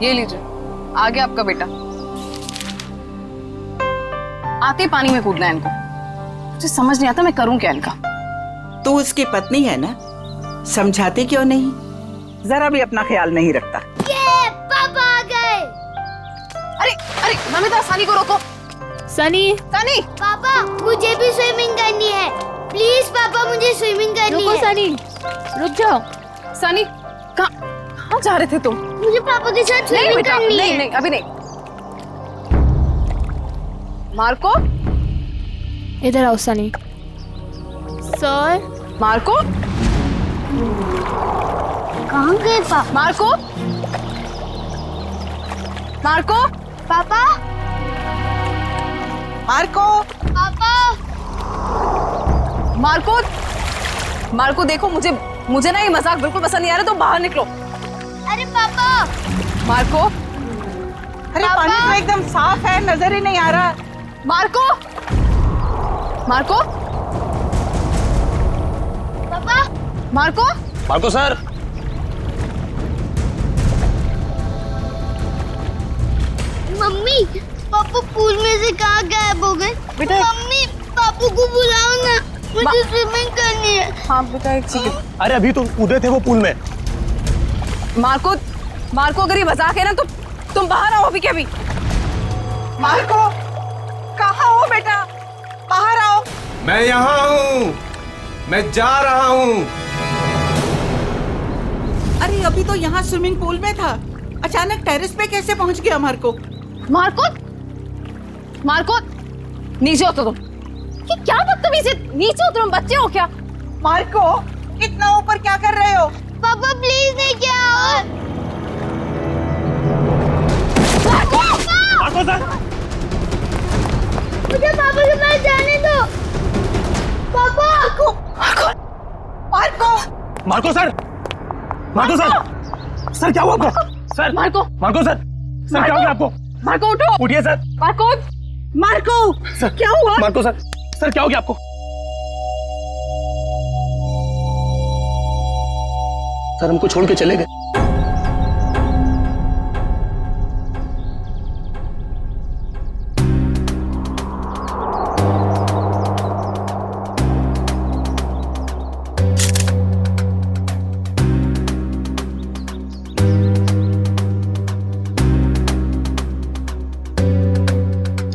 ये लीजिए, आ गया आपका बेटा। आते ही पानी में कूदना है इनको। मुझे समझ नहीं आता मैं करूं क्या इनका। तू उसकी पत्नी है ना, समझाती क्यों नहीं? जरा भी अपना ख्याल नहीं रखता। ये पापा आ गए। अरे अरे नमिता, सनी को रोको। सनी, सनी, पापा मुझे भी स्विमिंग करनी है। प्लीज पापा, मुझे स्विमिंग करनी रुको है। सनी, रुक जाओ। सनी, कहाँ जा रहे थे तुम? मुझे पापा के साथ नहीं स्विमिंग बेटा, करनी नहीं है। नहीं, अभी नहीं। मार्को, इधर आओ सनी। सर, मार्को, कहाँ गए पापा? मार्को, मार्को, पापा, मार्को, पापा, मार्को, मार्को देखो, मुझे ना ये मजाक बिल्कुल पसंद नहीं आ रहा, तो बाहर निकलो। अरे पापा, मार्को, अरे पानी तो एकदम साफ है, नजर ही नहीं आ रहा। मार्को, मार्को, पापा, मार्को, मार्को सर। मम्मी, पापा पूल में से कहाँ गायब हो गए? बेटा, मम्मी, पापा को बुलाओ ना, मुझे स्विमिंग करनी है। हाँ बेटा, एक सेकंड। अरे अभी तो कूदे थे वो पूल में। मार्को, मार्को, अगर ये मजाक है ना तो तुम बाहर आओ अभी के अभी। मार्को, कहाँ हो बेटा? बाहर आओ। मैं यहाँ हूँ, मैं जा रहा हूँ। अरे अभी तो यहाँ स्विमिंग पूल में था, अचानक टेरेस पे कैसे पहुँच गया मार्को? मार्को, मार्को, नीचे उतरो तुम। ये क्या बदतमीजी है? नीचे उतरो, बच्चे हो क्या? मार्को, इतना ऊपर क्या कर रहे हो? पापा प्लीज नहीं क्या? मार्को, मार्को सर, मुझे पापा के पास जाने दो। पापा, Marco, Marco, Marco sir, Marco sir, sir क्या हुआ आपको? Sir, Marco, Marco sir, sir क्या हो गया आपको? मार्को उठो। उठिए सर। मार्को, मार्को, सर क्या हुआ? मार्को सर, सर क्या हो गया आपको? सर हमको छोड़ के चले गए।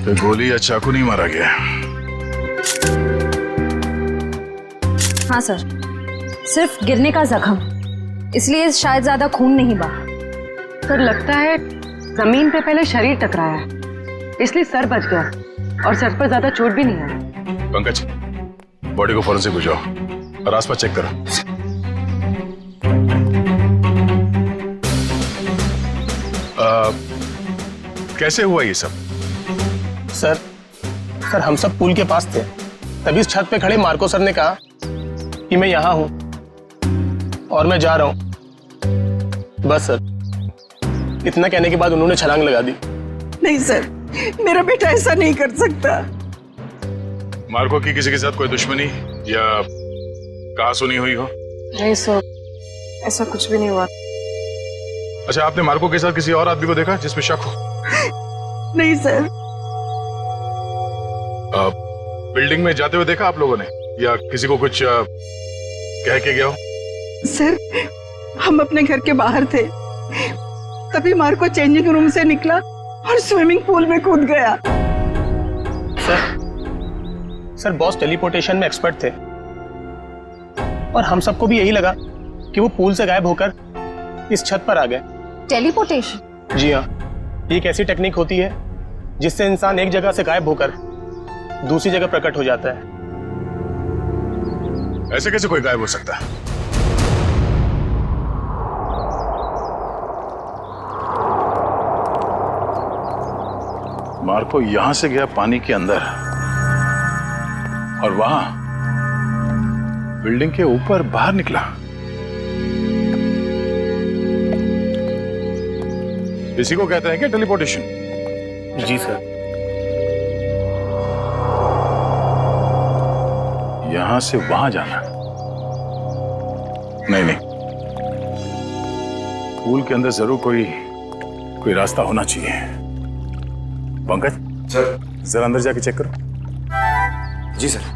तो गोली या चाकू नहीं मारा गया? हाँ सर, सिर्फ गिरने का जख्म, इसलिए शायद ज्यादा खून नहीं बहा। सर लगता है जमीन पे पहले शरीर टकराया है, इसलिए सर बच गया और सर पर ज्यादा चोट भी नहीं आई। पंकज, बॉडी को फॉरेंसिक भिजवाओ और आसपास चेक करो। कैसे हुआ ये सब? सर, सर हम सब पुल के पास थे, तभी इस छत पे खड़े मार्को सर ने कहा कि मैं यहाँ हूँ और मैं जा रहा हूँ। बस सर, इतना कहने के बाद उन्होंने छलांग लगा दी। नहीं सर, मेरा बेटा ऐसा नहीं कर सकता। मार्को की किसी के साथ कोई दुश्मनी या कहासुनी हुई हो? नहीं सर, ऐसा कुछ भी नहीं हुआ। अच्छा, आपने मार्को के साथ किसी और आदमी को देखा जिसमें शक हो? नहीं सर। बिल्डिंग में जाते हुए देखा आप लोगों ने, या किसी को कुछ कह के गया हो? सर, हम अपने घर के बाहर थे, तभी मार्को चेंजिंग रूम से निकला और स्विमिंग पूल में कूद गया। सर बॉस टेलीपोर्टेशन में एक्सपर्ट थे और हम सबको भी यही लगा कि वो पूल से गायब होकर इस छत पर आ गए। टेलीपोर्टेशन? जी हाँ, ये एक ऐसी टेक्निक होती है जिससे इंसान एक जगह से गायब होकर दूसरी जगह प्रकट हो जाता है। ऐसे कैसे कोई गायब हो सकता है? मार्को यहां से गया पानी के अंदर और वहां बिल्डिंग के ऊपर बाहर निकला। इसी को कहते हैं क्या टेलीपोर्टेशन? जी सर। यहां से वहां जाना? नहीं नहीं, पूल के अंदर जरूर कोई कोई रास्ता होना चाहिए। पंकज सर। जरा अंदर जाके चेक करो। जी सर।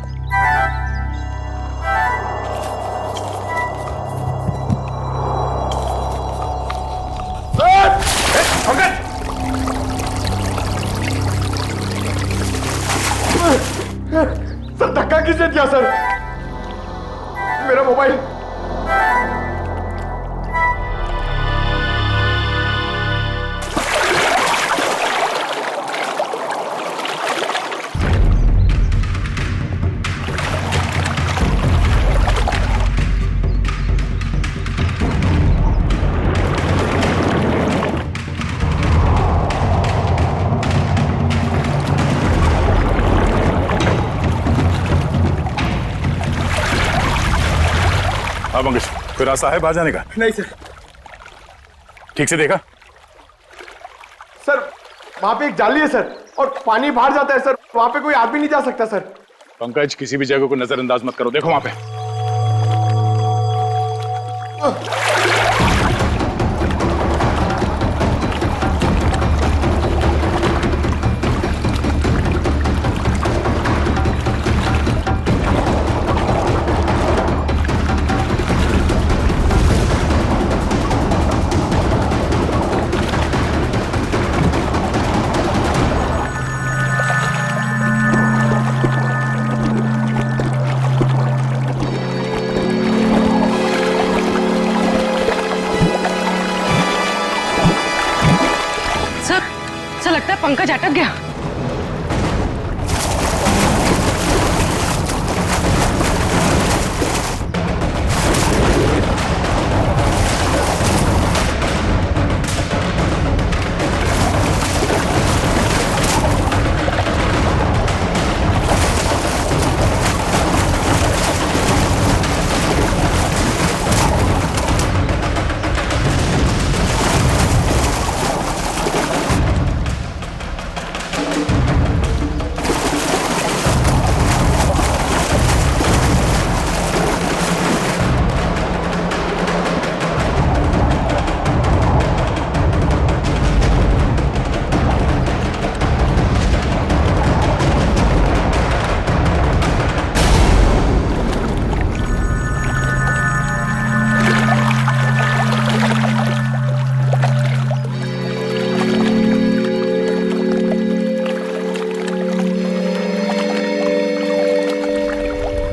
सर धक्का किसने दिया सर? मेरा मोबाइल। हाँ पंकज, कोई रास्ता है बाहर जाने का? नहीं सर। ठीक से देखा? सर वहां पे एक जाली है सर, और पानी बाहर जाता है सर, वहां पे कोई आदमी नहीं जा सकता सर। पंकज, किसी भी जगह को नजरअंदाज मत करो, देखो वहां पे। सर लगता है पंकज अटक गया।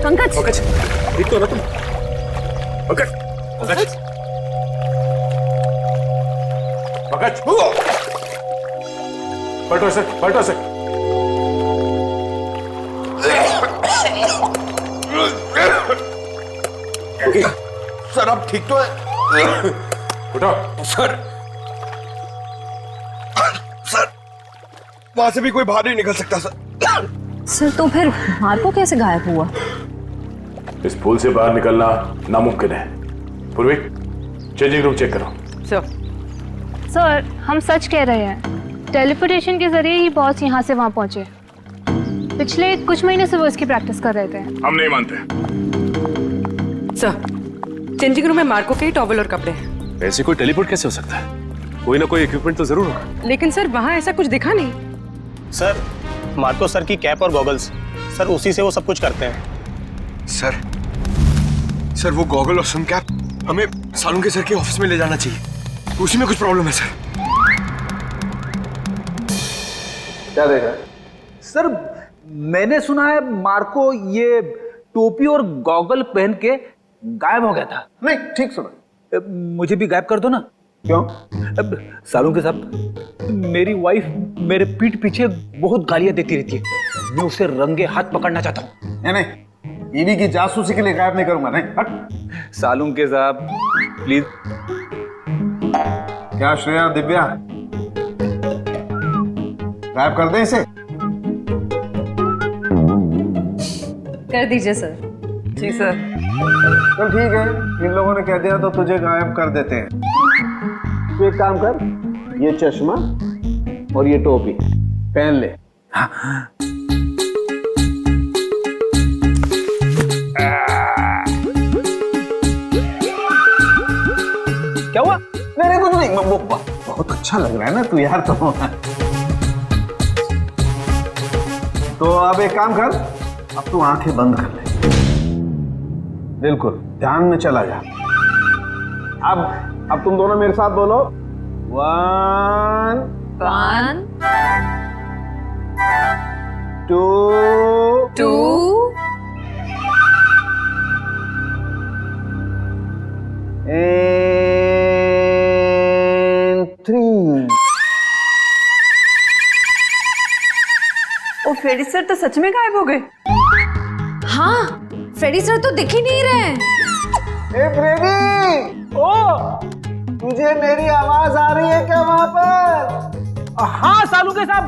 पंकज, पंकज, ठीक तो हो ना तुम? पंकज, पंकज, पंकज, पलटो सर, पलटो सर। सर अब ठीक तो है? उठो। सर सर वहां से भी कोई बाहर नहीं निकल सकता सर। सर तो फिर मार्को कैसे गायब हुआ? इस पुल से बाहर निकलना नामुमकिन है। पूर्वी, चेंजिंग रूम चेक करो। सर, हम सच कह रहे हैं। टेलीपोर्टेशन के जरिए ही बॉस यहाँ से वहाँ पहुँचे। पिछले कुछ महीने से वो इसकी प्रैक्टिस कर रहे थे। हम नहीं मानते। सर चेंजिंग रूम में मार्को के टॉवल और कपड़े हैं। ऐसे कोई टेलीपोर्ट कैसे हो सकता है? कोई ना कोई इक्विपमेंट तो जरूर होगा। लेकिन सर वहाँ ऐसा कुछ दिखा नहीं। सर, मार्को सर की कैप और गॉगल्स, सर उसी से वो सब कुछ करते हैं। सर वो गॉगल और सन कैप हमें सालुंके सर के ऑफिस में ले जाना चाहिए, उसी में कुछ प्रॉब्लम है सर। क्या देखा? सर मैंने सुना है मार्को ये टोपी और गॉगल पहन के गायब हो गया था। नहीं, ठीक सुना। मुझे भी गायब कर दो ना। क्यों? अब सालुंके साहब, मेरी वाइफ मेरे पीठ पीछे बहुत गालियां देती रहती है। मैं उसे रंगे हाथ पकड़ना चाहता हूँ। नहीं, बीवी की जासूसी के लिए गायब नहीं करूंगा। नहीं, हट। सालुंके साहब प्लीज। क्या श्रेया, दिव्या, गायब कर दें इसे? कर दीजिए सर। जी सर। चल ठीक है, इन लोगों ने कह दिया तो तुझे गायब कर देते हैं। तू एक काम कर, ये चश्मा और ये टोपी पहन ले। क्या हुआ? नहीं कुछ नहीं, बहुत अच्छा लग रहा है ना तू यार तो अब एक काम कर, अब तू आंखें बंद कर ले, बिल्कुल ध्यान में चला जा। अब तुम दोनों मेरे साथ बोलो, 1 2 and 3। ओ फ्रेडी सर तो सच में गायब हो गए। हाँ, फ्रेडी सर तो दिख ही नहीं रहे हैं। ए फ्रेडी, ओ तुझे मेरी आवाज आ रही है क्या वहां पर? हाँ सालू के साहब,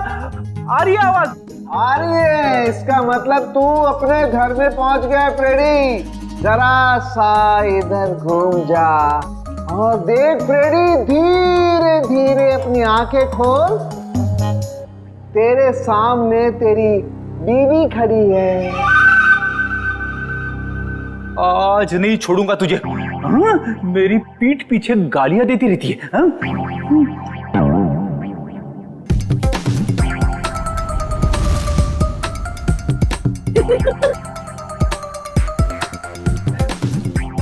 आ रही है आवाज। आ रही है, इसका मतलब तू अपने घर में पहुंच गया फ्रेडी। जरा सा इधर घूम जा और देख फ्रेडी, धीरे धीरे अपनी आंखें खोल। तेरे सामने तेरी बीवी खड़ी है। आज नहीं छोड़ूंगा तुझे। हाँ? मेरी पीठ पीछे गालियां देती रहती है। हाँ?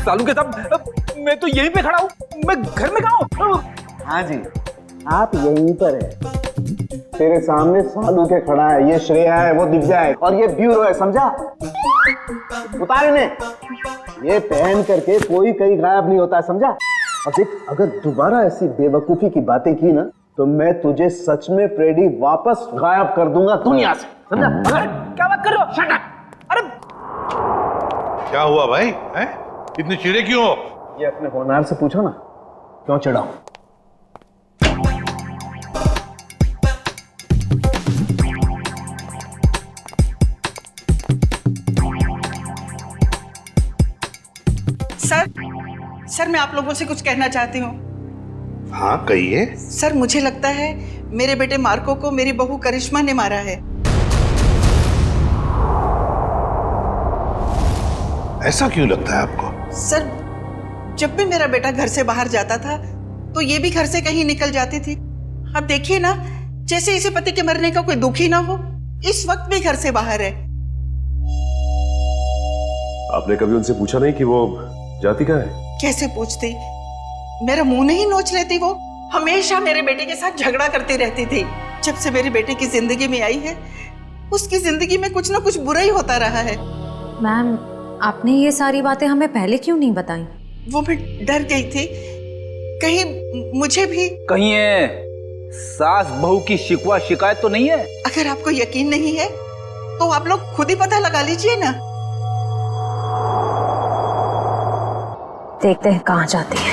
सालू के साहब, मैं तो यहीं पे खड़ा हूँ, मैं घर में कहाँ हूँ? हाँ जी, आप यहीं पर है। तेरे सामने सालू के खड़ा है, ये श्रेया है, वो दिव्या है और ये ब्यूरो है, समझा? उतार इन्हें। ये पहन करके कोई कहीं गायब नहीं होता है, समझा? अब देख, अगर दोबारा ऐसी बेवकूफी की बातें की ना तो मैं तुझे सच में फ्रेडी वापस गायब कर दूंगा दुनिया से, समझा? क्या बात कर रहे हो? Shut up! अरे क्या हुआ भाई? हैं? इतने चिड़े क्यों हो? ये अपने होनहार से पूछो ना, क्यों चिढ़ा हूं? सर मैं आप लोगों से कुछ कहना चाहती हूँ। हाँ कहिए। सर मुझे लगता है मेरे बेटे मार्को को मेरी बहू करिश्मा ने मारा है। ऐसा क्यों लगता है आपको? सर जब भी मेरा बेटा घर से बाहर जाता था तो ये भी घर से कहीं निकल जाती थी। अब देखिए ना, जैसे इसे पति के मरने का कोई दुख ही ना हो, इस वक्त भी घर से बाहर है। आपने कभी उनसे पूछा नहीं कि वो जाती कहाँ है? कैसे पूछती, मेरा मुंह नहीं नोच लेती। वो हमेशा मेरे बेटे के साथ झगड़ा करती रहती थी। जब से मेरे बेटे की जिंदगी में आई है, उसकी जिंदगी में कुछ ना कुछ बुरा ही होता रहा है। मैम, आपने ये सारी बातें हमें पहले क्यों नहीं बताई? वो मैं डर गई थी, कहीं मुझे भी कहीं है सास बहू की शिकवा शिकायत तो नहीं है? अगर आपको यकीन नहीं है तो आप लोग खुद ही पता लगा लीजिए ना। देखते हैं कहाँ जाती है।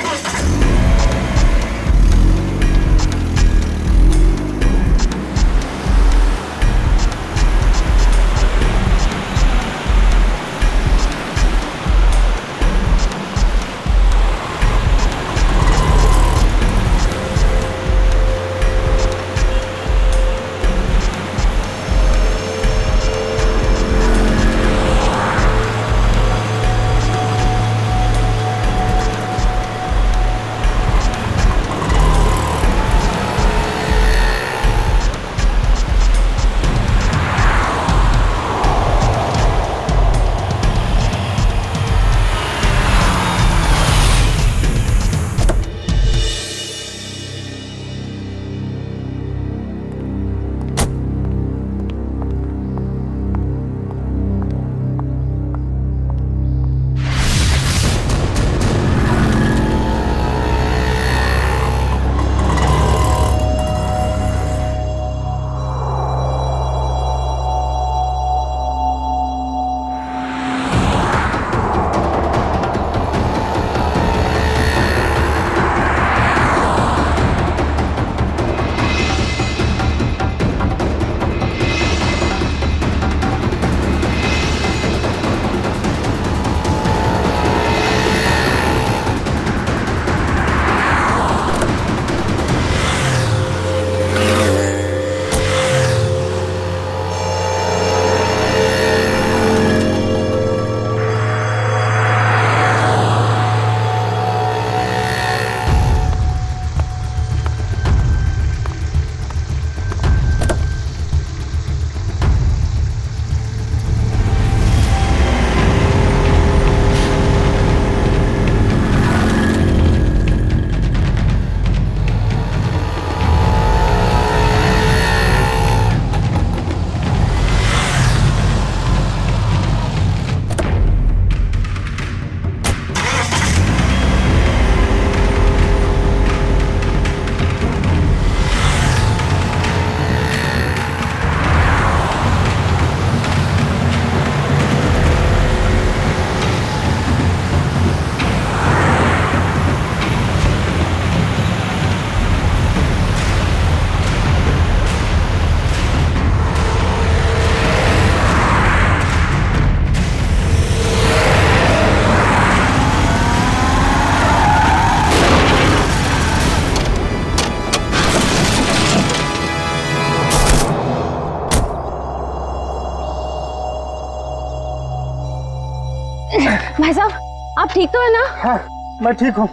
भाई साहब आप ठीक तो है ना? हाँ मैं ठीक हूँ।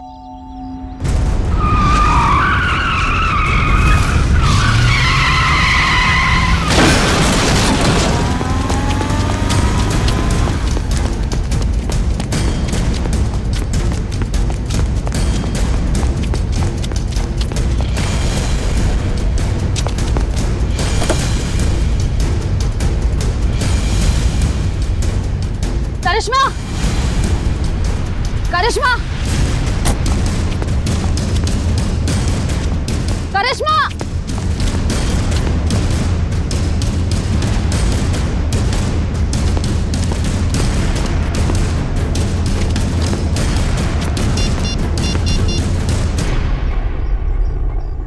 करिश्मा, करिश्मा, करिश्मा,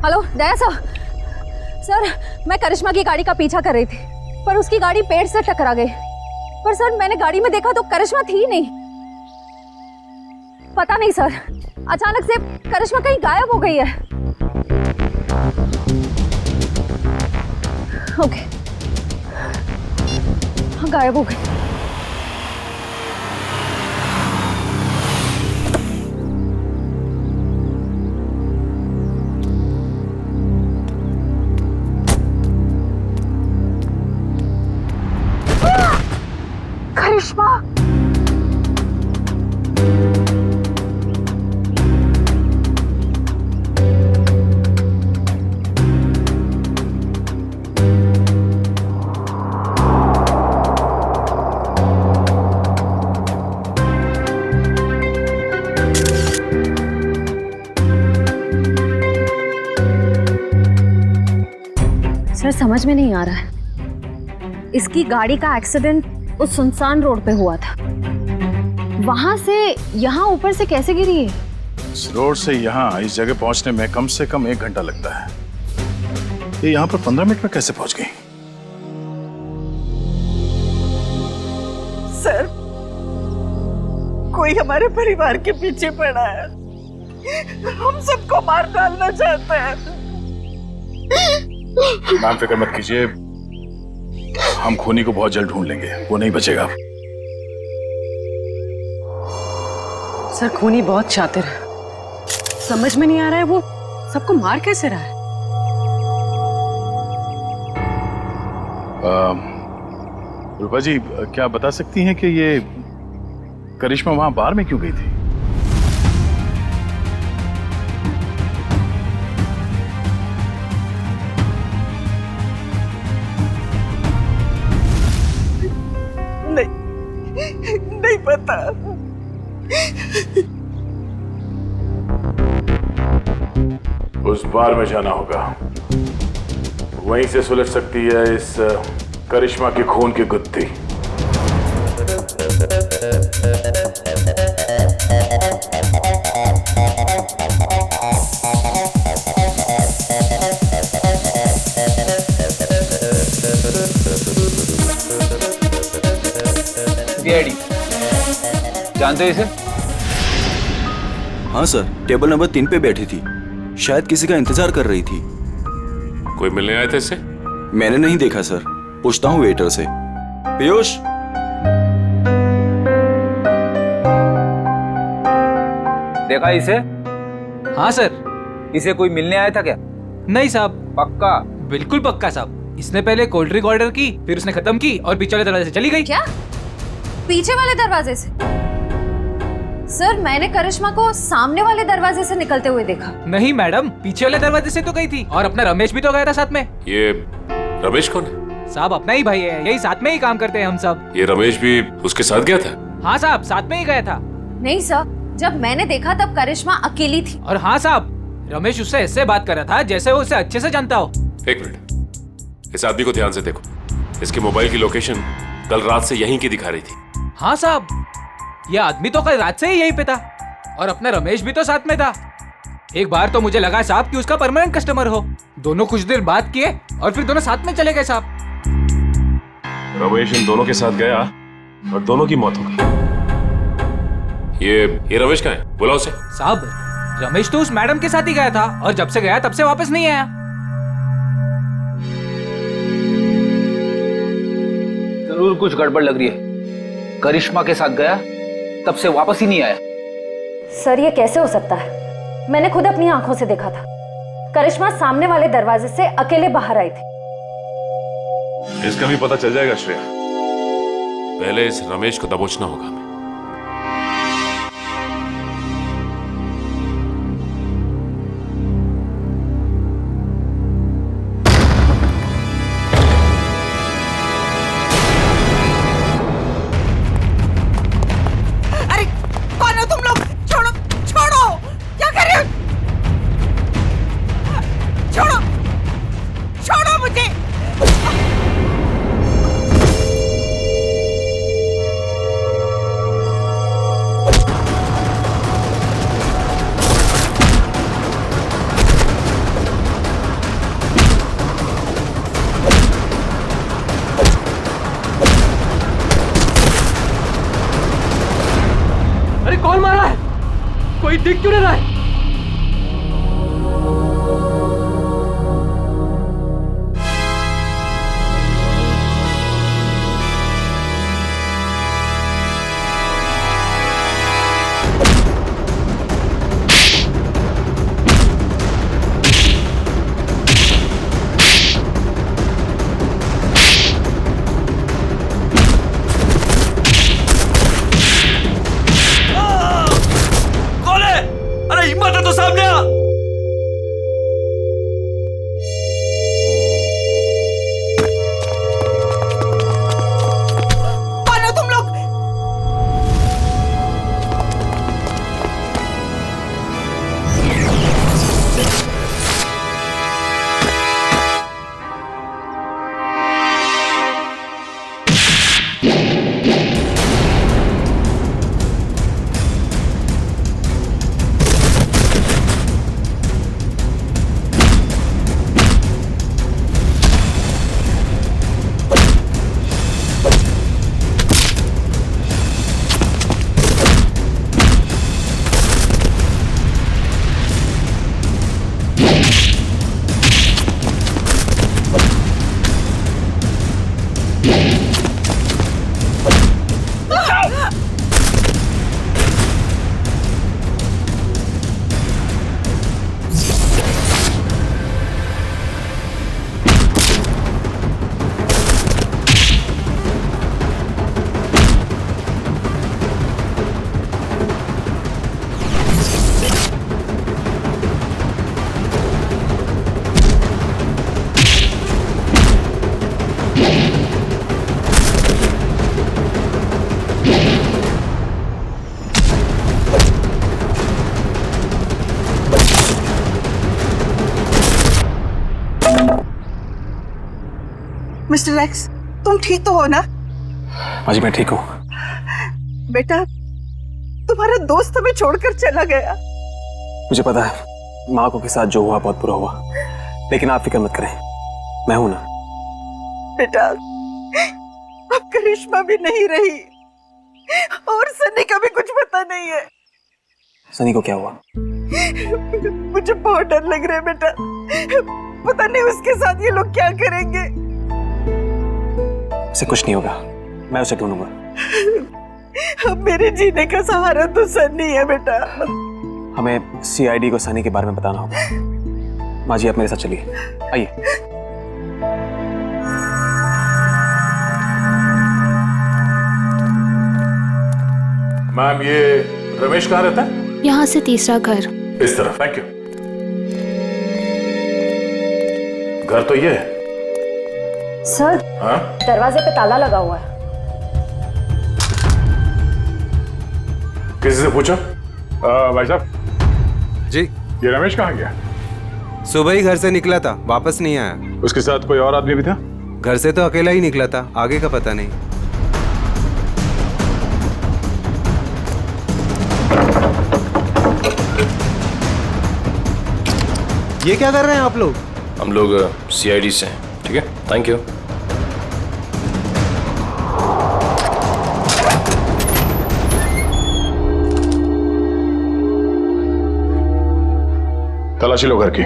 हेलो दया सर, मैं करिश्मा की गाड़ी का पीछा कर रही थी पर उसकी गाड़ी पेड़ से टकरा गई। पर सर मैंने गाड़ी में देखा तो करिश्मा थी नहीं। पता नहीं सर, अचानक से करिश्मा कहीं गायब हो गई है। ओके, हाँ गायब हो गई। करिश्मा, सर समझ में नहीं आ रहा है। इसकी गाड़ी का एक्सीडेंट उस सुनसान रोड पे हुआ था, वहां से यहाँ ऊपर से कैसे गिरी है? इस रोड से यहाँ इस जगह पहुंचने में कम से कम 1 घंटा लगता है। ये यहाँ पर 15 मिनट में कैसे पहुंच गई? सर कोई हमारे परिवार के पीछे पड़ा है, हम सबको मार डालना चाहता है। मैम फिक्र मत कीजिए, हम खूनी को बहुत जल्द ढूंढ लेंगे, वो नहीं बचेगा। सर खूनी बहुत शातिर है, समझ में नहीं आ रहा है वो सबको मार कैसे रहा है। रूपा जी क्या बता सकती हैं कि ये करिश्मा वहां बार में क्यों गई थी? नहीं पता। उस बार में जाना होगा, वहीं से सुलझ सकती है इस करिश्मा की खून की गुत्थी। डैडी जानते हो इसे? हाँ सर, टेबल नंबर 3 पे बैठी थी, शायद किसी का इंतजार कर रही थी। कोई मिलने आए थे इससे? मैंने नहीं देखा सर, पूछता हूँ वेटर से। पीयूष, देखा इसे? हाँ सर, इसे कोई मिलने आया था क्या? नहीं साहब। पक्का? बिल्कुल पक्का साहब। इसने पहले कोल्ड ड्रिंक ऑर्डर की, फिर उसने खत्म की और पीछे वाले दरवाजे से चली गई। क्या? पीछे वाले दरवाजे से? सर मैंने करिश्मा को सामने वाले दरवाजे से निकलते हुए देखा। नहीं मैडम, पीछे वाले दरवाजे से तो गई थी, और अपना रमेश भी तो गया था साथ में। ये रमेश कौन है? साहब अपना ही भाई है, यही साथ में ही काम करते हैं हम सब। ये रमेश भी उसके साथ गया था? हाँ साहब, साथ में ही गया था। नहीं सर, जब मैंने देखा तब करिश्मा अकेली थी। और हाँ साहब, रमेश उससे ऐसे बात कर रहा था जैसे वो उसे अच्छे से जानता हो। 1 मिनट, इस आदमी को ध्यान से देखो। इसके मोबाइल की लोकेशन कल रात से यहीं की दिखा रही थी। हाँ साहब, ये आदमी तो कल रात से ही यहीं पे था, और अपना रमेश भी तो साथ में था। एक बार तो मुझे लगा साहब कि उसका परमानेंट कस्टमर हो। दोनों कुछ देर बात किए और फिर दोनों साथ में चले गए साहब। रमेश इन दोनों के साथ गया और दोनों की मौत हो गई। ये रमेश कहाँ है? बुलाओ उसे। साहब रमेश तो उस मैडम के साथ ही गया था, और जब से गया तब से वापस नहीं आया। जरूर कुछ गड़बड़ लग रही है। करिश्मा के साथ गया तब से वापस ही नहीं आया। सर ये कैसे हो सकता है? मैंने खुद अपनी आंखों से देखा था। करिश्मा सामने वाले दरवाजे से अकेले बाहर आई थी। इसका भी पता चल जाएगा श्रेया। पहले इस रमेश को दबोचना होगा हमें। अरे कौन हो तुम लोग? छोड़ो छोड़ो, क्या कर रहे हो? छोड़ो छोड़ो मुझे। अरे कौन मारा है? कोई दिख क्यों नहीं रहा है? मिस्टर एक्स, तुम ठीक तो हो ना? हाँ जी मैं ठीक हूँ। बेटा, तुम्हारा दोस्त हमें छोड़कर चला गया। मुझे पता है माँ को के साथ जो हुआ बहुत बुरा हुआ, लेकिन आप फिक्र मत करें, मैं हूं ना। बेटा, अब करिश्मा भी नहीं रही और सनी का भी कुछ पता नहीं है। सनी को क्या हुआ? मुझे बहुत डर लग रहा है बेटा, पता नहीं उसके साथ ये लोग क्या करेंगे। उसे कुछ नहीं होगा, मैं उसे ढूंढूंगा। अब मेरे जीने का सहारा तो सनी है बेटा। हमें सीआईडी को सनी के बारे में बताना होगा। माँ जी आप मेरे साथ चलिए, आइए। मैम ये रमेश कहाँ रहता है? यहाँ से तीसरा घर। इस तरफ। Thank you. घर तो ये है। सर हाँ? दरवाजे पे ताला लगा हुआ है। किसी से पूछा? भाई साहब जी। ये रमेश कहाँ गया? सुबह ही घर से निकला था, वापस नहीं आया। उसके साथ कोई और आदमी भी था? घर से तो अकेला ही निकला था, आगे का पता नहीं। ये क्या कर रहे हैं आप लोग? हम लोग सीआईडी से हैं। ठीक है, थैंक यू। तलाशी लो घर की।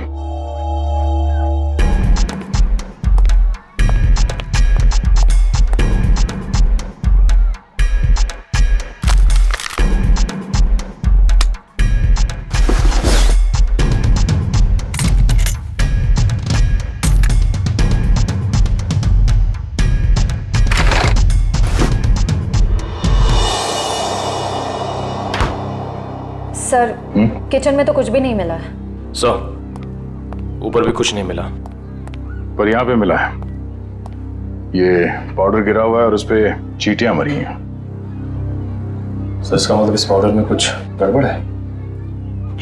सर किचन में तो कुछ भी नहीं मिला है। सर ऊपर भी कुछ नहीं मिला, पर यहाँ पे मिला है। ये पाउडर गिरा हुआ है और उस पे चींटियां मरी हैं। सर इसका मतलब इस पाउडर में कुछ गड़बड़ है?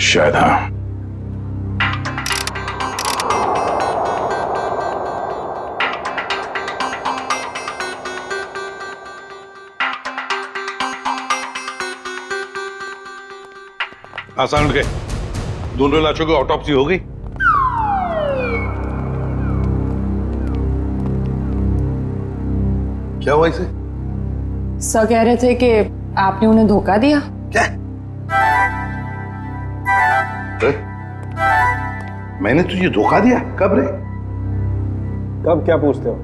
शायद हाँ। आसान उठ गए। दोनों लाशों की ऑटोप्सी हो गई। क्या हुआ इसे? सर कह रहे थे कि आपने उन्हें धोखा दिया। क्या? मैंने तुझे धोखा दिया? कब रे? कब क्या पूछते हो?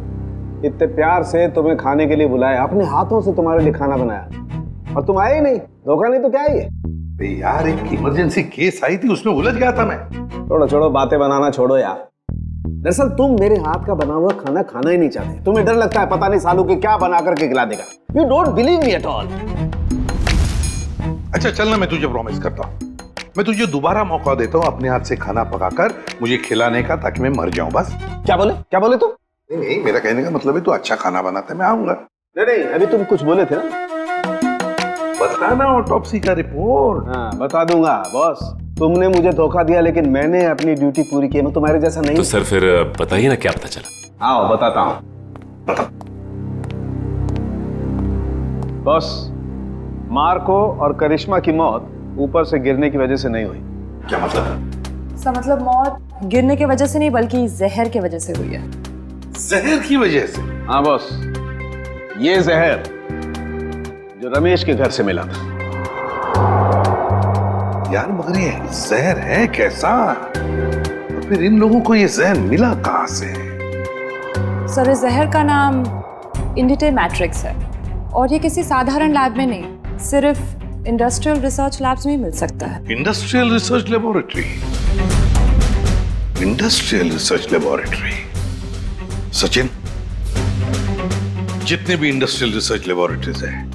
इतने प्यार से तुम्हें खाने के लिए बुलाया, अपने हाथों से तुम्हारे लिए खाना बनाया और तुम आए ही नहीं। धोखा नहीं तो क्या है ये? यार एक इमरजेंसी केस आई थी, उसमें उलझ गया था मैं। छोड़ो छोड़ो, बातें बनाना छोड़ो यार। दरअसल तुम मेरे हाथ का बना हुआ खाना खाना ही नहीं चाहते। तुम्हें डर लगता है पता नहीं सालू के क्या बना करके खिला देगा। You don't believe me at all. अच्छा चल ना, मैं तुझे प्रॉमिस करता हूँ, मैं तुझे दोबारा मौका देता हूँ अपने हाथ से खाना पकाकर मुझे खिलाने का, ताकि मैं मर जाऊं बस। क्या बोले तुम? नहीं, मेरा कहने का मतलब है तू अच्छा खाना बनाता है, मैं आऊंगा। नहीं, अभी तुम कुछ बोले थे ना। बताना ऑटोप्सी का रिपोर्ट। हाँ बता दूंगा बॉस। तुमने मुझे धोखा दिया लेकिन मैंने अपनी ड्यूटी पूरी की। मैं तुम्हारे जैसा नहीं। तो सर फिर बताइए ना क्या पता चला। आओ बताता हूँ। बॉस, मार्को और करिश्मा की मौत ऊपर से गिरने की वजह से नहीं हुई। क्या मतलब? इसका मतलब मौत गिरने की वजह से नहीं बल्कि जहर की वजह से हुई है। जहर की वजह से? हाँ बॉस, ये जहर जो रमेश के घर से मिला था। यार मगर ये जहर है कैसा? तो फिर इन लोगों को ये जहर मिला कहां से? सर इस जहर का नाम इंडिटे मैट्रिक्स है और ये किसी साधारण लैब में नहीं, सिर्फ इंडस्ट्रियल रिसर्च लैब्स में ही मिल सकता है। Industrial research laboratory? Industrial research laboratory. Sachin, जितने भी इंडस्ट्रियल रिसर्च लेबोरेटरीज हैं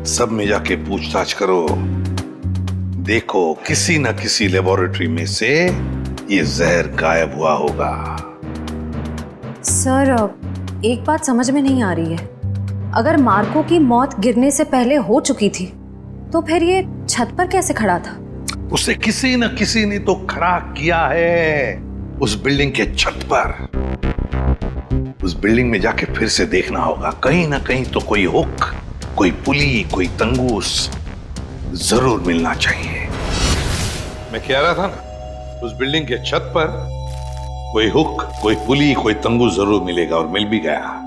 सब में जाके पूछताछ करो। देखो किसी न किसी लेबोरेटरी में से ये जहर गायब हुआ होगा। सर एक बात समझ में नहीं आ रही है। अगर मार्को की मौत गिरने से पहले हो चुकी थी तो फिर ये छत पर कैसे खड़ा था? उसे किसी न किसी ने तो खड़ा किया है उस बिल्डिंग के छत पर। उस बिल्डिंग में जाके फिर से देखना होगा, कहीं ना कहीं तो कोई हुक, कोई पुली, कोई तंगूस जरूर मिलना चाहिए। मैं कह रहा था ना, उस बिल्डिंग के छत पर कोई हुक, कोई पुली, कोई तंगूस जरूर मिलेगा, और मिल भी गया।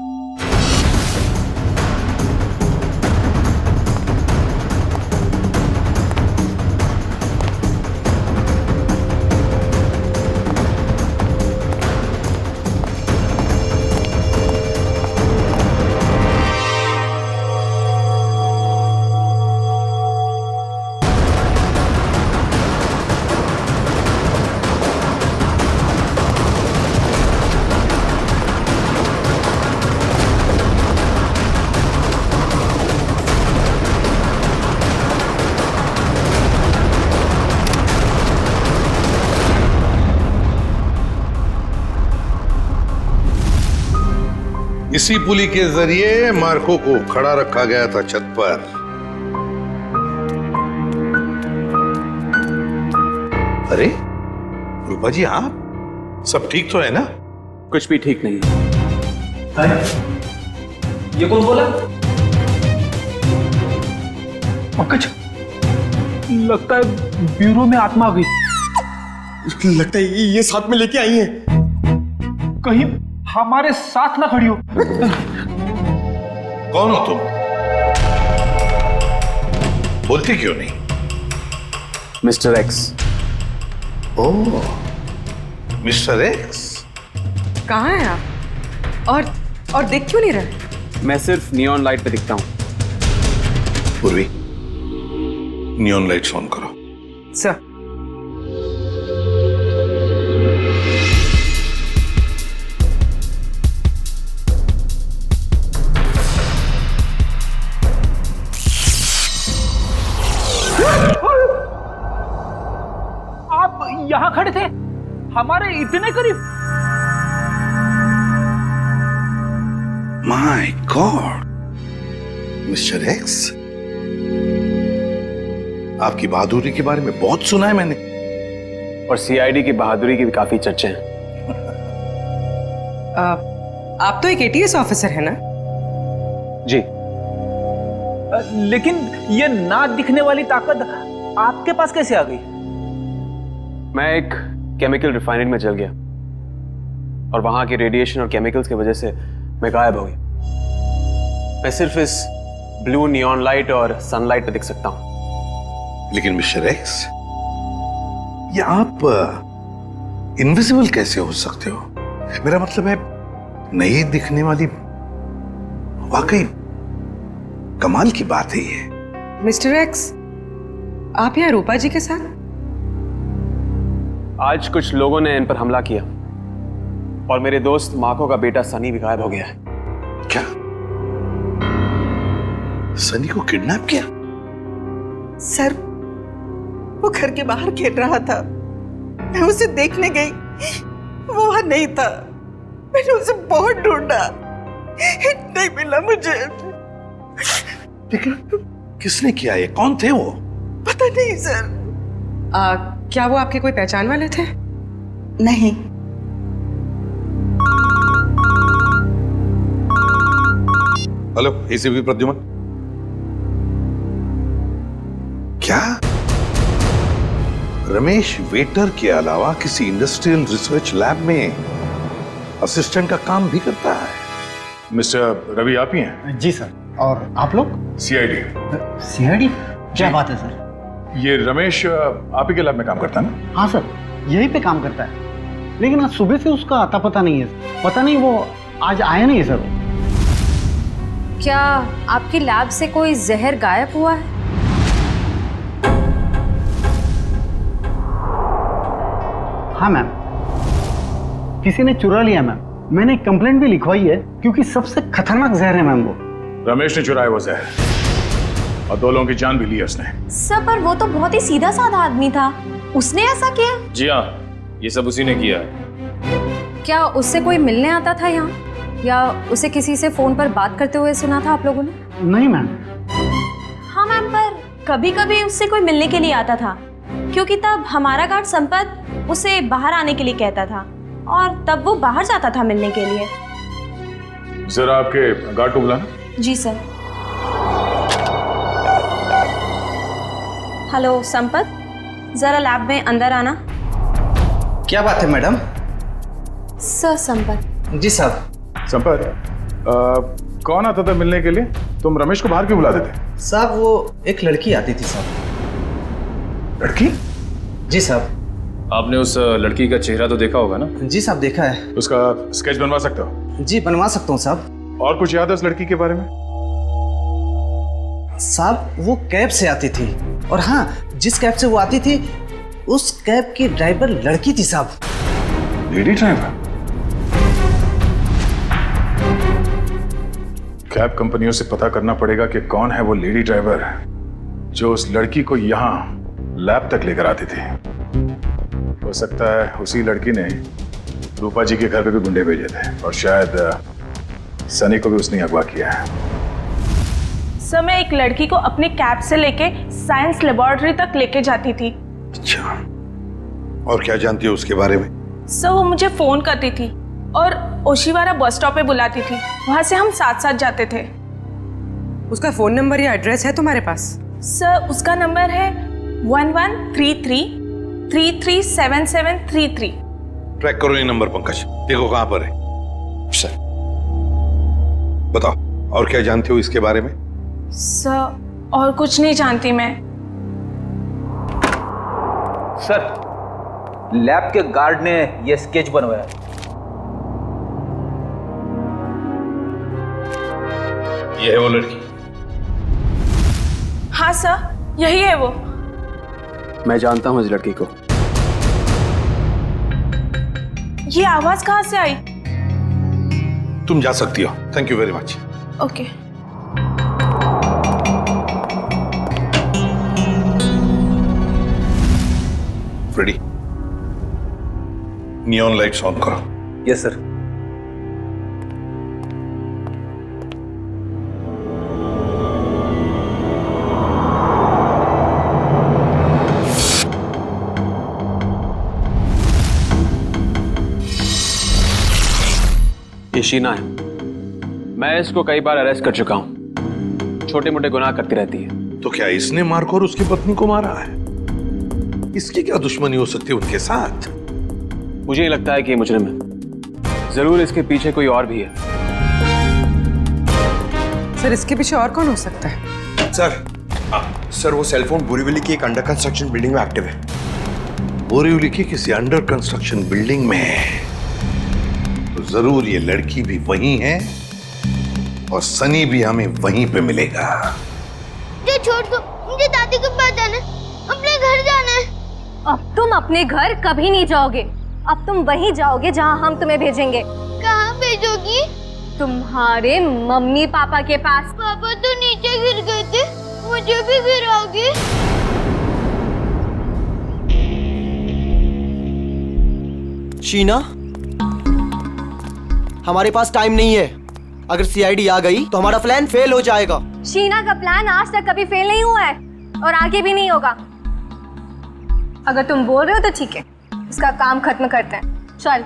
इसी पुली के जरिए मार्को को खड़ा रखा गया था छत पर। अरे रूपा जी, आप सब ठीक तो है ना? कुछ भी ठीक नहीं है। ये कौन बोला? पंकज, लगता है ब्यूरो में आत्मा आ गई। लगता है ये साथ में लेके आई है। कहीं हमारे साथ ना खड़ी हो। कौन हो तुम? बोलते क्यों नहीं? Mister X. Oh, mister X. कहाँ हैं आप? और दिख क्यों नहीं रहे? मैं सिर्फ नियॉन लाइट पे दिखता हूँ। पूर्वी, नियॉन लाइट ऑन करो। सर यहाँ खड़े थे, हमारे इतने करीब। माय गॉड, मिस्टर एक्स, आपकी बहादुरी के बारे में बहुत सुना है मैंने, और सीआईडी की बहादुरी की भी काफी चर्चे हैं। आप तो एक एटीएस ऑफिसर है ना? जी। लेकिन ये ना दिखने वाली ताकत आपके पास कैसे आ गई? मैं एक केमिकल रिफाइनरी में चल गया और वहां के रेडिएशन और केमिकल्स की वजह से मैं गायब हो गया। मैं सिर्फ इस ब्लू नियॉन लाइट और सनलाइट पे दिख सकता हूं। लेकिन मिस्टर एक्स, ये आप इनविजिबल कैसे हो सकते हो? मेरा मतलब है, नहीं दिखने वाली वाकई कमाल की बात है ये। मिस्टर एक्स, आप यहाँ रूपा जी के साथ? आज कुछ लोगों ने इन पर हमला किया और मेरे दोस्त मार्को का बेटा सनी भी गायब हो गया है। क्या? सनी को किडनैप किया? सर, वो घर के बाहर खेल रहा था, मैं उसे देखने गई, वो वहां नहीं था। मैंने उसे बहुत ढूंढा, नहीं मिला मुझे। लेकिन किसने किया ये? कौन थे वो? पता नहीं सर। क्या वो आपके कोई पहचान वाले थे? नहीं। Hello, ACP Pradyuman. क्या रमेश वेटर के अलावा किसी इंडस्ट्रियल रिसर्च लैब में असिस्टेंट का काम भी करता है? मिस्टर रवि आप ही हैं? जी सर। और आप लोग? सीआईडी। सीआईडी? क्या बात है सर? ये रमेश आप ही के लैब में काम करता है ना? हाँ सर, यहीं पे काम करता है, लेकिन आज सुबह से उसका आता पता नहीं है। पता नहीं वो आज आया नहीं है सर। क्या आपकी लैब से कोई जहर गायब हुआ है? हाँ मैम, किसी ने चुरा लिया मैम। मैंने कंप्लेंट भी लिखवाई है, क्योंकि सबसे खतरनाक जहर है मैम वो। रमेश ने चुराया वो जहर और 2 लोगों की जान भी ली है उसने। सर, पर वो तो बहुत ही सीधा साधा आदमी था, उसने ऐसा किया? जी हाँ, ये सब उसी ने किया है। क्या उससे कोई मिलने आता था यहाँ, या उसे किसी से फोन पर बात करते हुए सुना था आप लोगों ने? नहीं मैम। हाँ मैम, पर कभी कभी उससे कोई मिलने के लिए आता था, क्योंकि तब हमारा गार्ड संपत उसे बाहर आने के लिए कहता था और तब वो बाहर जाता था मिलने के लिए। जरा आपके गार्ड को बुलाना। जी सर। हेलो संपत, जरा लैब में अंदर आना। क्या बात है मैडम? सर संपत। जी साहब। संपत, कौन आता था मिलने के लिए? तुम रमेश को बाहर क्यों बुला देते? साहब, वो एक लड़की आती थी साहब। लड़की? जी साहब। आपने उस लड़की का चेहरा तो देखा होगा ना? जी साहब, देखा है। उसका स्केच बनवा सकते हो? जी बनवा सकता हूँ साहब। और कुछ याद है उस लड़की के बारे में? साहब, वो कैब से आती थी, और हाँ, जिस कैब से वो आती थी उस कैब की ड्राइवर लड़की थी साहब। Lady driver? कैब कंपनियों से पता करना पड़ेगा कि कौन है वो लेडी ड्राइवर जो उस लड़की को यहाँ लैब तक लेकर आती थी। हो सकता है उसी लड़की ने रूपा जी के घर पे भी गुंडे भेजे थे, और शायद सनी को भी उसने अगवा किया है। सर, मैं एक लड़की को अपने कैब से लेके साइंस लेबोरेटरी तक लेके जाती थी। अच्छा, और क्या जानती हो उसके बारे में? सर, वो मुझे फोन करती थी और ओशिवारा बस स्टॉप पे बुलाती थी, वहां से हम साथ साथ जाते थे। उसका फोन नंबर या एड्रेस है तुम्हारे पास? सर, उसका नंबर है 1133337733। ट्रैक करो ये नंबर पंकज, देखो कहां पर है। सर बताओ, और क्या जानते हो इसके बारे में? सर, और कुछ नहीं जानती मैं। सर, लैब के गार्ड ने ये स्केच बनवाया। ये है वो लड़की? हाँ सर, यही है वो। मैं जानता हूँ इस लड़की को। ये आवाज कहाँ से आई? तुम जा सकती हो। Thank you very much. Okay. Freddy, neon lights on करो। Yes sir. ये शीना है। मैं इसको कई बार अरेस्ट कर चुका हूं। छोटे मोटे गुनाह करती रहती है। तो क्या इसने मार्को और उसकी पत्नी को मारा है? इसकी क्या दुश्मनी हो सकती है उनके साथ? मुझे ये लगता है कि ये मुजरिम है। जरूर इसके पीछे कोई और भी है। सर इसके पीछे और कौन हो सकता है? सर वो सेलफोन बोरीवली की एक अंडर कंस्ट्रक्शन बिल्डिंग में एक्टिव है। बोरीवली की किसी अंडर कंस्ट्रक्शन बिल्डिंग में है तो जरूर ये लड़की भी वहीं है और सनी भी हमें वहीं पे मिलेगा। मुझे छोड़ दो, मुझे दादी के पास जाना है, अपने घर जाना है। अब तुम अपने घर कभी नहीं जाओगे। अब तुम वहीं जाओगे जहां हम तुम्हें भेजेंगे। कहाँ भेजोगी? तुम्हारे मम्मी पापा के पास। पापा तो नीचे गिर गए थे, मुझे भी गिराओगे? शीना, हमारे पास टाइम नहीं है। अगर सीआईडी आ गई तो हमारा प्लान फेल हो जाएगा। शीना का प्लान आज तक कभी फेल नहीं हुआ है और आगे भी नहीं होगा। अगर तुम बोल रहे हो तो ठीक है, इसका काम खत्म करते हैं। चल।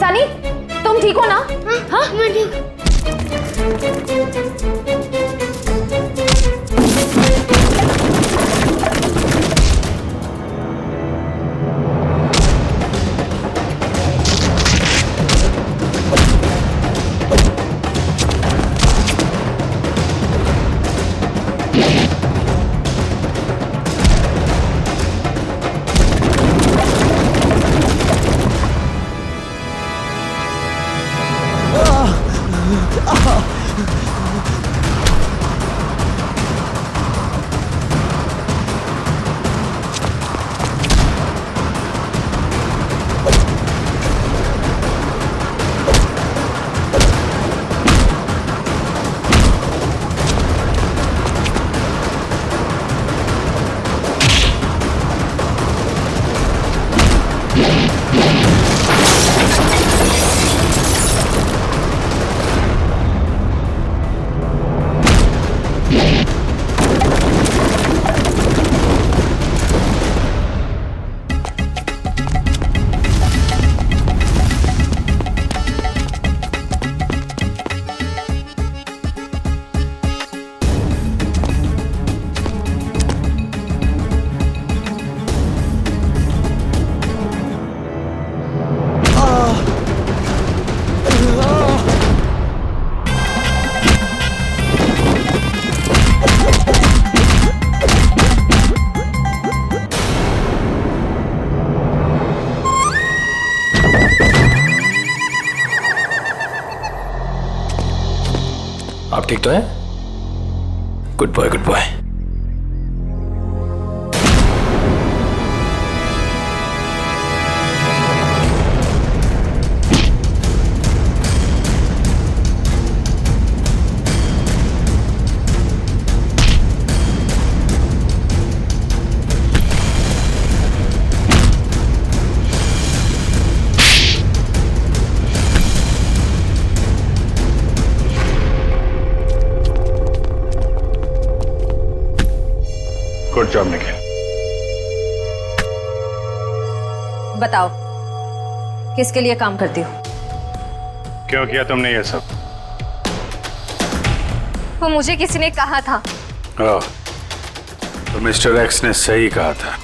सनी, तुम ठीक हो ना? हाँ, मैं ठीक। आप ठीक तो हैं? Good boy, good boy. Good job Nikhil. बताओ, किसके लिए काम करती हो? क्यों किया तुमने ये सब? वो मुझे किसी ने कहा था। ओह, तो मिस्टर एक्स ने सही कहा था।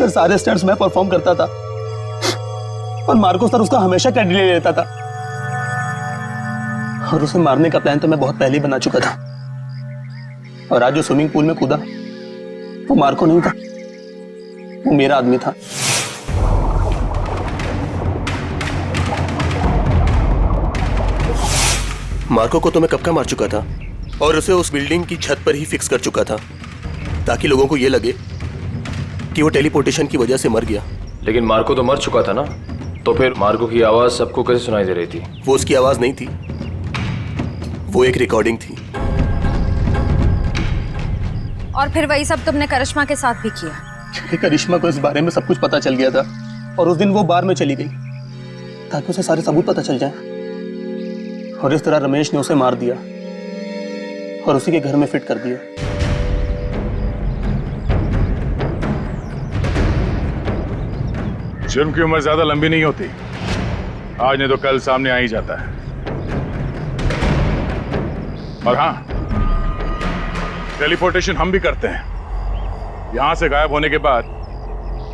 सर सारे स्टंट्स मैं परफॉर्म करता था और मार्को सर उसका हमेशा क्रेडिट ले लेता था। और उसे मारने का प्लान तो मैं बहुत पहले ही बना चुका था। और आज जो स्विमिंग पूल में कूदा वो मार्को नहीं था, वो मेरा आदमी था। मार्को को तो मैं कब का मार चुका था और उसे उस बिल्डिंग की छत पर ही फिक्स कर चुका था ताकि लोगों को यह लगे कि वो टेलीपोर्टेशन की वजह से मर गया। लेकिन मार्को तो मर चुका था ना, तो फिर मार्को की आवाज सबको कैसे सुनाई दे रही थी? वो उसकी आवाज नहीं थी, वो एक रिकॉर्डिंग थी। और फिर वही सब तुमने करिश्मा के साथ भी किया? क्योंकि करिश्मा को इस बारे में सब कुछ पता चल गया था और उस दिन वो बार में चली गई ताकि उसे सारे सबूत पता चल जाए। और इस तरह रमेश ने उसे मार दिया और उसी के घर में फिट कर दिया। जुर्म की उम्र ज्यादा लंबी नहीं होती, आज नहीं तो कल सामने आ ही जाता है। और हाँ, टेलीपोर्टेशन हम भी करते हैं। यहां से गायब होने के बाद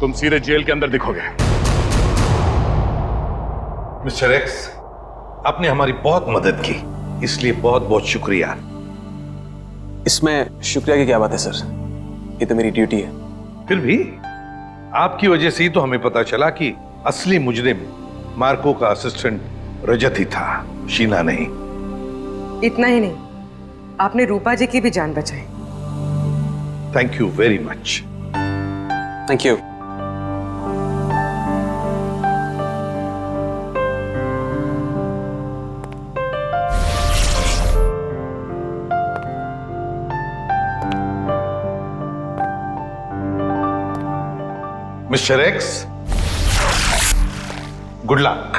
तुम सीधे जेल के अंदर दिखोगे। मिस्टर एक्स, आपने हमारी बहुत मदद की, इसलिए बहुत बहुत शुक्रिया। इसमें शुक्रिया की क्या बात है सर, ये तो मेरी ड्यूटी है। फिर भी आपकी वजह से ही तो हमें पता चला कि असली मुजरिम मार्को का असिस्टेंट रजत ही था, शीना नहीं। इतना ही नहीं, आपने रूपा जी की भी जान बचाई। Thank you very much. Thank you. Mister x, good luck.